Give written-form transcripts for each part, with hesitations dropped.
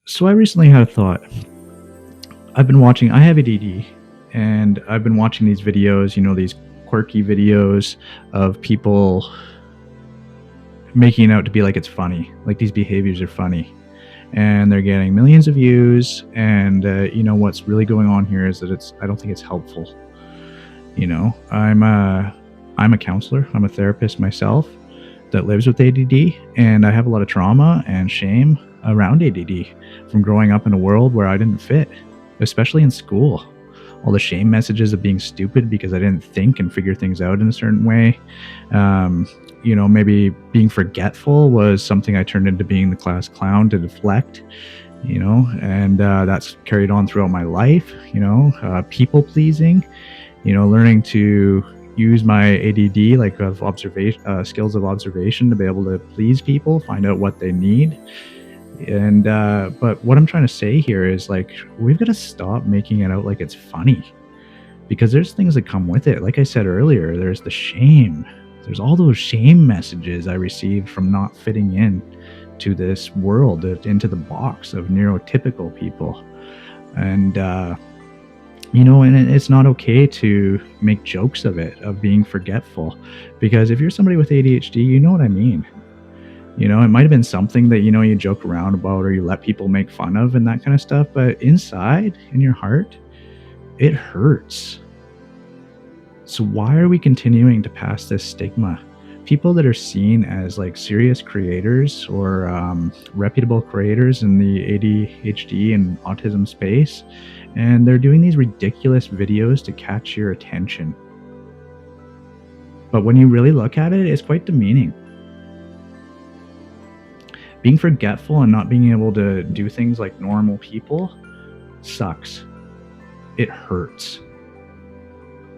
So I recently had a thought. I have ADD, and I've been watching these videos, these quirky videos of people making it out to be like it's funny, like these behaviors are funny, and they're getting millions of views. And what's really going on here is that I don't think it's helpful. I'm a counselor. I'm a therapist myself that lives with ADD, and I have a lot of trauma and shame around ADD from growing up in a world where I didn't fit, especially in school. All the shame messages of being stupid because I didn't think and figure things out in a certain way. Um, Maybe being forgetful was something I turned into being the class clown to deflect, and that's carried on throughout my life. People pleasing, learning to use my ADD, like of observation, skills of observation, to be able to please people, find out what they need. And but what I'm trying to say here is, like, we've got to stop making it out like it's funny, because there's things that come with it. Like I said earlier, there's the shame. There's all those shame messages I received from not fitting in to this world, into the box of neurotypical people. And it's not okay to make jokes of it, of being forgetful, because if you're somebody with ADHD, you know what I mean. It might have been something that, you joke around about, or you let people make fun of and that kind of stuff, but inside, in your heart, it hurts. So why are we continuing to pass this stigma? People that are seen as like serious creators, or reputable creators in the ADHD and autism space, and they're doing these ridiculous videos to catch your attention. But when you really look at it, it's quite demeaning. Being forgetful and not being able to do things like normal people sucks. It hurts.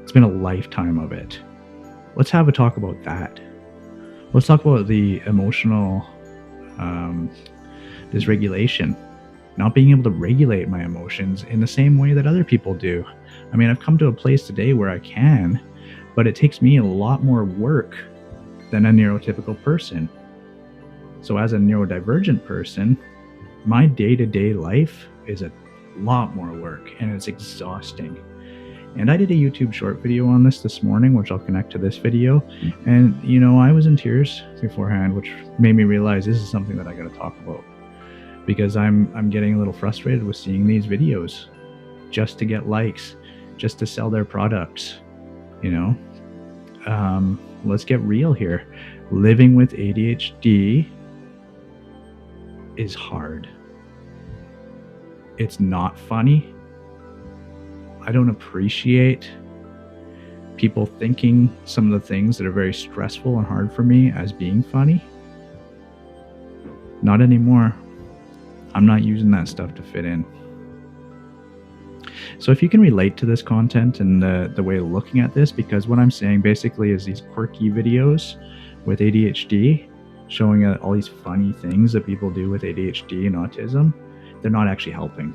It's been a lifetime of it. Let's have a talk about that. Let's talk about the emotional dysregulation, not being able to regulate my emotions in the same way that other people do. I mean, I've come to a place today where I can, but it takes me a lot more work than a neurotypical person. So as a neurodivergent person, my day-to-day life is a lot more work, and it's exhausting. And I did a YouTube short video on this morning, which I'll connect to this video. And, I was in tears beforehand, which made me realize this is something that I got to talk about, because I'm getting a little frustrated with seeing these videos just to get likes, just to sell their products. Let's get real here. Living with ADHD is hard. It's not funny. I don't appreciate people thinking some of the things that are very stressful and hard for me as being funny. Not anymore. I'm not using that stuff to fit in. So if you can relate to this content and the way of looking at this, because what I'm saying basically is these quirky videos with ADHD showing all these funny things that people do with ADHD and autism, they're not actually helping.